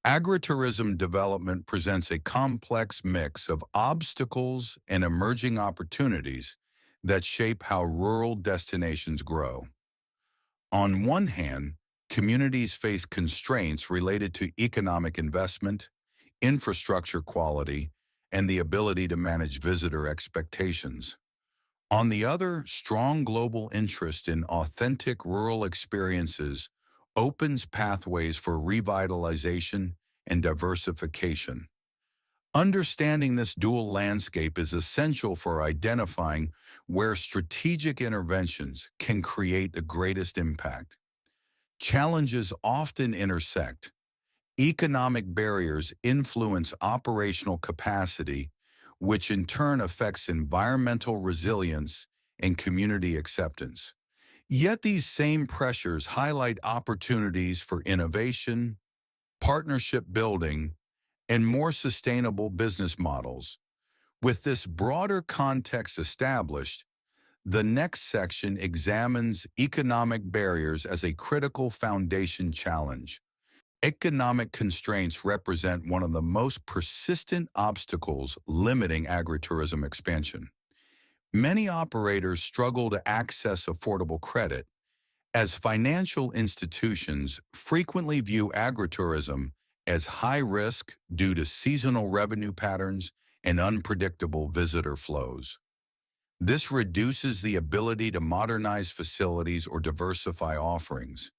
Agritourism development presents a complex mix of obstacles and emerging opportunities that shape how rural destinations grow. On one hand, communities face constraints related to economic investment, infrastructure quality, and the ability to manage visitor expectations. On the other, strong global interest in authentic rural experiences opens pathways for revitalization and diversification. Understanding this dual landscape is essential for identifying where strategic interventions can create the greatest impact. Challenges often intersect. Economic barriers influence operational capacity, which in turn affects environmental resilience and community acceptance. Yet these same pressures highlight opportunities for innovation, partnership building, and more sustainable business models. With this broader context established, the next section examines economic barriers as a critical foundation challenge. Economic constraints represent one of the most persistent obstacles limiting agritourism expansion. Many operators struggle to access affordable credit, as financial institutions frequently view agritourism as high risk due to seasonal revenue patterns and unpredictable visitor flows. This reduces the ability to modernize facilities or diversify offerings,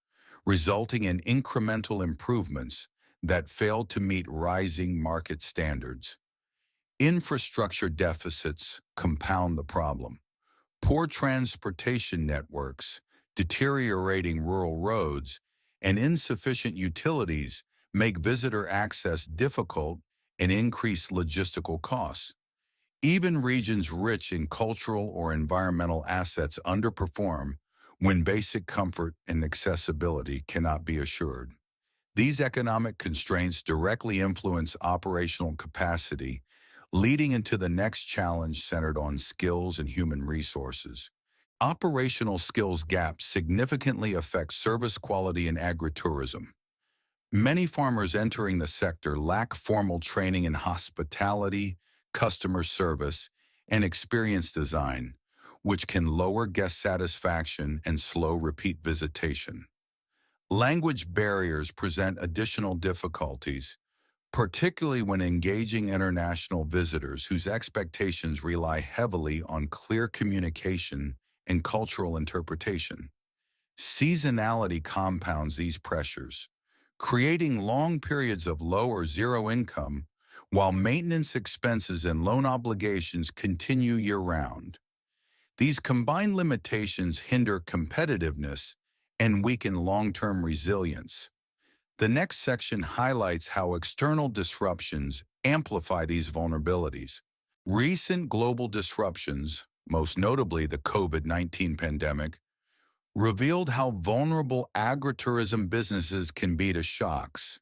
resulting in incremental improvements that fail to meet rising market standards. Infrastructure deficits compound the problem. Poor transportation networks, deteriorating rural roads, and insufficient utilities make visitor access difficult and increase logistical costs. Even regions rich in cultural or environmental assets underperform when basic comfort and accessibility cannot be assured. These economic constraints directly influence operational capacity, leading into the next challenge centered on skills and human resources. Operational skills gaps significantly affect service quality in agritourism. Many farmers entering the sector lack formal training in hospitality, customer service, and experience design, which can lower guest satisfaction and slow repeat visitation. Language barriers present additional difficulties, particularly when engaging international visitors whose expectations rely heavily on clear communication and cultural interpretation. Seasonality compounds these pressures, creating long periods of low or zero income, while maintenance expenses and loan obligations continue year-round. These combined limitations hinder competitiveness and weaken long-term resilience. The next section highlights how external disruptions amplify these vulnerabilities. Recent global disruptions, most notably the COVID-19 pandemic, revealed how vulnerable agritourism businesses can be to shocks.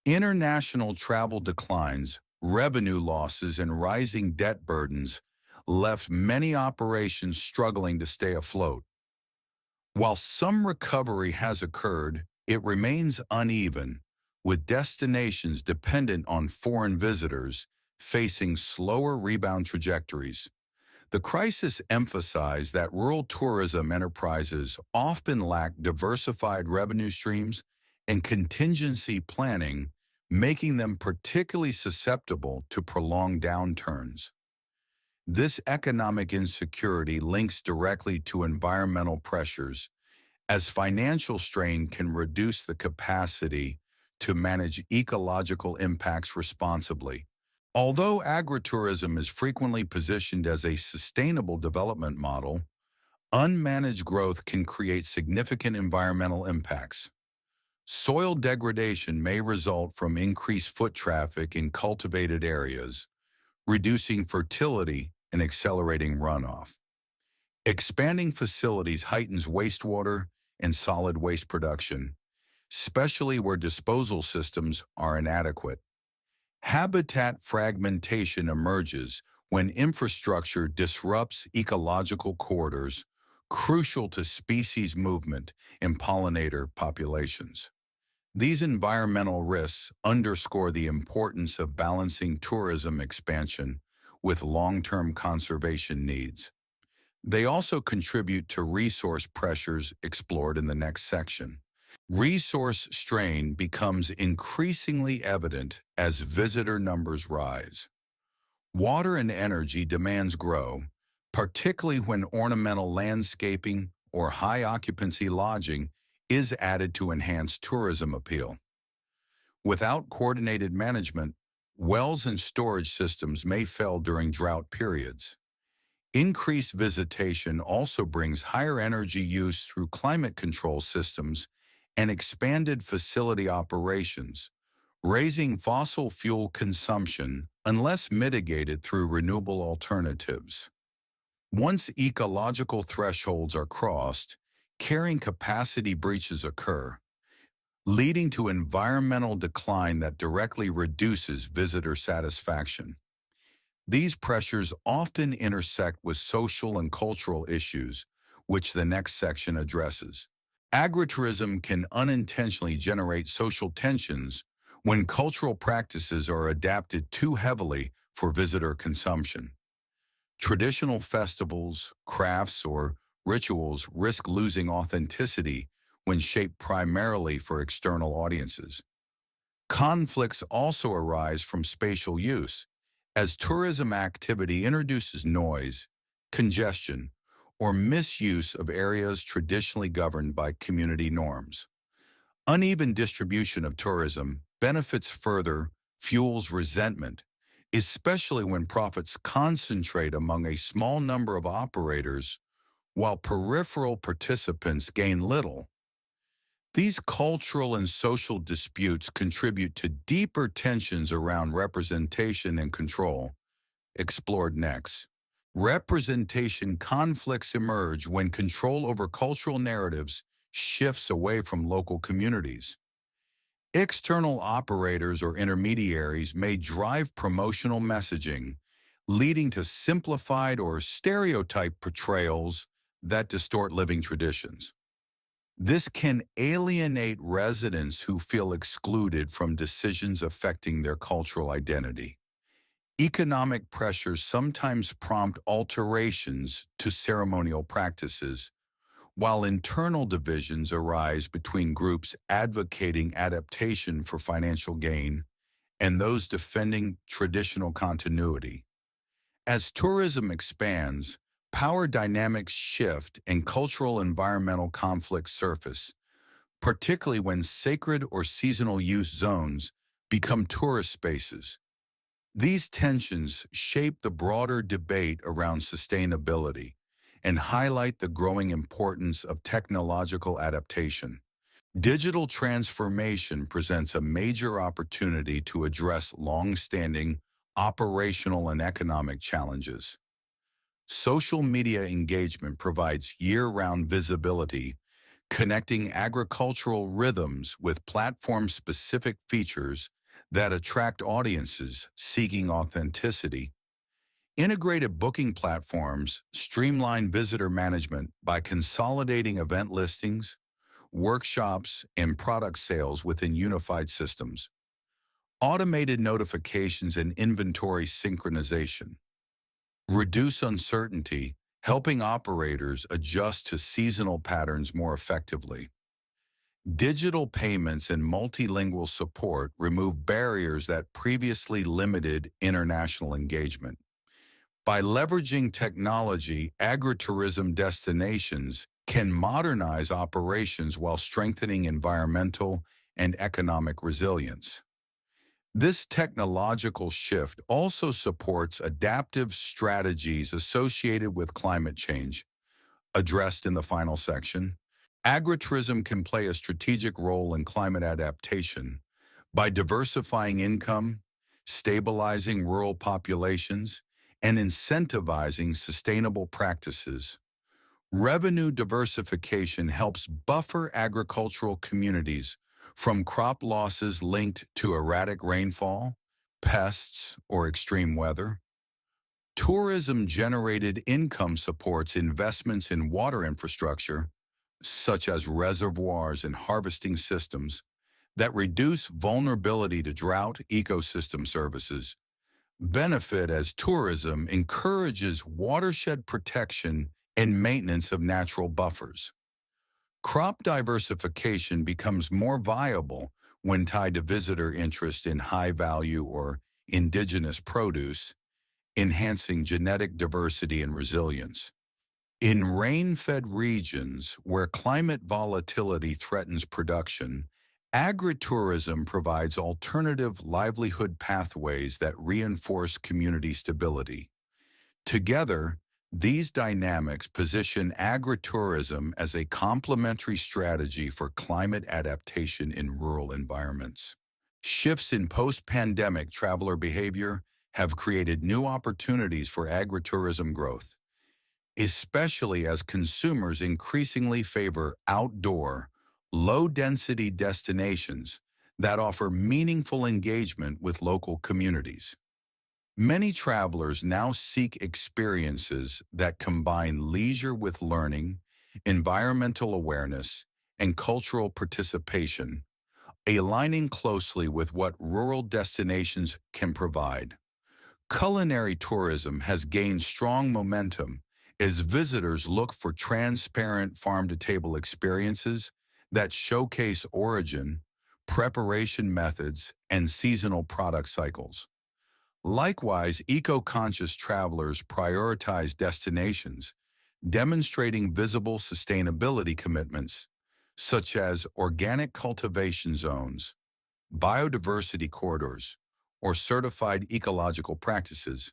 International travel declines, revenue losses, and rising debt burdens left many operations struggling to stay afloat. While some recovery has occurred, it remains uneven, with destinations dependent on foreign visitors facing slower rebound trajectories. The crisis emphasized that rural tourism enterprises often lack diversified revenue streams and contingency planning, making them particularly susceptible to prolonged downturns. This economic insecurity links directly to environmental pressures, as financial strain can reduce the capacity to manage ecological impacts responsibly. Although agritourism is frequently positioned as a sustainable development model, unmanaged growth can create significant environmental impacts. Soil degradation may result from increased foot traffic in cultivated areas, reducing fertility and accelerating runoff. Expanding facilities heightens wastewater and solid waste production, especially where disposal systems are inadequate. Habitat fragmentation emerges when infrastructure disrupts ecological corridors crucial to species movement and pollinator populations. These environmental risks underscore the importance of balancing tourism expansion with long-term conservation needs. They also contribute to resource pressures explored in the next section. Resource strain becomes increasingly evident as visitor numbers rise. Water and energy demands grow, particularly when ornamental landscaping or high-occupancy lodging is added to enhance tourism appeal. Without coordinated management, wells and storage systems may fail during drought periods. Increased visitation also brings higher energy use through climate control systems and expanded facility operations, raising fossil fuel consumption unless mitigated through renewable alternatives. Once ecological thresholds are crossed, carrying capacity breaches occur, leading to environmental decline that directly reduces visitor satisfaction. These pressures often intersect with social and cultural issues, which the next section addresses. Agritourism can unintentionally generate social tensions when cultural practices are adapted too heavily for visitor consumption. Traditional festivals, crafts, or rituals risk losing authenticity when shaped primarily for external audiences. Conflicts also arise from spatial use, as tourism activity introduces noise, congestion, or misuse of areas traditionally governed by community norms. Uneven distribution of tourism benefits further fuels resentment, especially when profits concentrate among a small number of operators while peripheral participants gain little. These cultural and social disputes contribute to deeper tensions around representation and control, explored next. Representation conflicts emerge when control over cultural narratives shifts away from local communities. External operators or intermediaries may drive promotional messaging, leading to simplified or stereotyped portrayals that distort living traditions. This can alienate residents who feel excluded from decisions affecting their cultural identity. Economic pressures sometimes prompt alterations to ceremonial practices, while internal divisions arise between groups advocating adaptation for financial gain and those defending traditional continuity. As tourism expands, power dynamics shift and cultural environmental conflicts surface, particularly when sacred or seasonal use zones become tourist spaces. These tensions shape the broader debate around sustainability and highlight the growing importance of technological adaptation. Digital transformation presents a major opportunity to address long-standing operational and economic challenges. Social media engagement provides year-round visibility, connecting agricultural rhythms with platform-specific features that attract audiences seeking authenticity. Integrated booking platforms streamline visitor management by consolidating event listings, workshops, and product sales within unified systems. Automated notifications and inventory synchronization reduce uncertainty, helping operators adjust to seasonal patterns more effectively. Digital payments and multilingual support remove barriers that previously limited international engagement. By leveraging technology, agritourism destinations can modernize operations while strengthening environmental and economic resilience. This technological shift also supports adaptive strategies associated with climate change, addressed in the final section. Agritourism can play a strategic role in climate adaptation by diversifying income, stabilizing rural populations, and incentivizing sustainable practices. Revenue diversification helps buffer agricultural communities from crop losses linked to erratic rainfall, pests, or extreme weather. Tourism-generated income supports investments in water infrastructure, such as reservoirs and harvesting systems, that reduce vulnerability to drought. Ecosystem services benefit as tourism encourages watershed protection and maintenance of natural buffers. Crop diversification becomes more viable when tied to visitor interest in high-value or indigenous produce, enhancing genetic diversity and resilience. In rain-fed regions where climate volatility threatens production, agritourism provides alternative livelihood pathways that reinforce community stability. Together, these dynamics position agritourism as a complementary strategy for climate adaptation in rural environments. Shifts in post-pandemic traveler behavior have created new opportunities for agritourism growth, especially as consumers increasingly favor outdoor, low-density destinations that offer meaningful engagement with local communities. Many travelers now seek experiences that combine leisure with learning, environmental awareness, and cultural participation, aligning closely with what rural destinations can provide. Culinary tourism has gained strong momentum as visitors look for transparent farm-to-table experiences that showcase origin, preparation methods, and seasonal product cycles. Likewise, eco-conscious travelers prioritize destinations, demonstrating visible sustainability commitments, such as organic cultivation zones, biodiversity corridors, or certified ecological practices.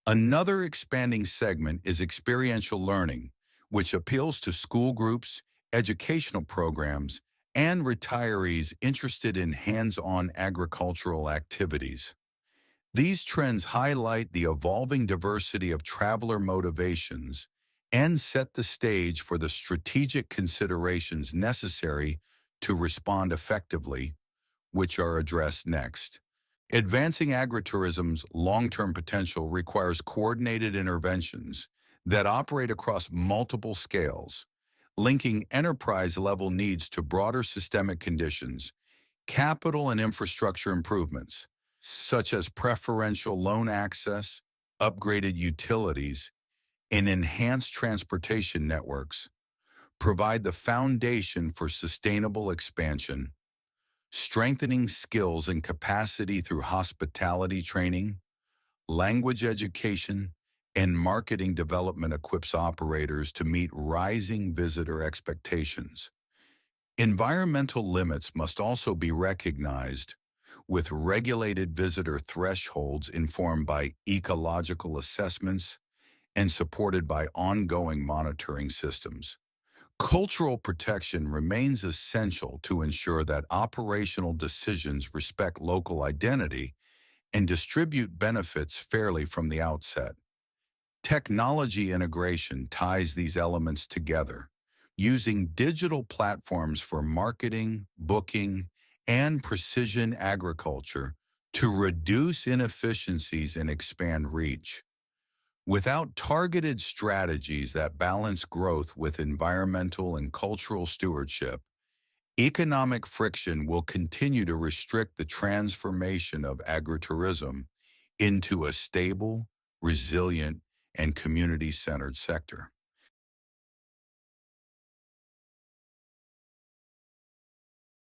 Another expanding segment is experiential learning, which appeals to school groups, educational programs, and retirees interested in hands-on agricultural activities. These trends highlight the evolving diversity of traveler motivations and set the stage for the strategic considerations necessary to respond effectively, which are addressed next. Advancing agritourism's long-term potential requires coordinated interventions that operate across multiple scales, linking enterprise-level needs to broader systemic conditions. Capital and infrastructure improvements, such as preferential loan access, upgraded utilities, and enhanced transportation networks, provide the foundation for sustainable expansion. Strengthening skills and capacity through hospitality training, language education, and marketing development equips operators to meet rising visitor expectations. Environmental limits must also be recognized, with regulated visitor thresholds informed by ecological assessments and supported by ongoing monitoring systems. Cultural protection remains essential to ensure that operational decisions respect local identity and distribute benefits fairly from the outset. Technology integration ties these elements together, using digital platforms for marketing, booking, and precision agriculture to reduce inefficiencies and expand reach. Without targeted strategies that balance growth with environmental and cultural stewardship, economic friction will continue to restrict the transformation of agritourism into a stable, resilient, and community-centered sector.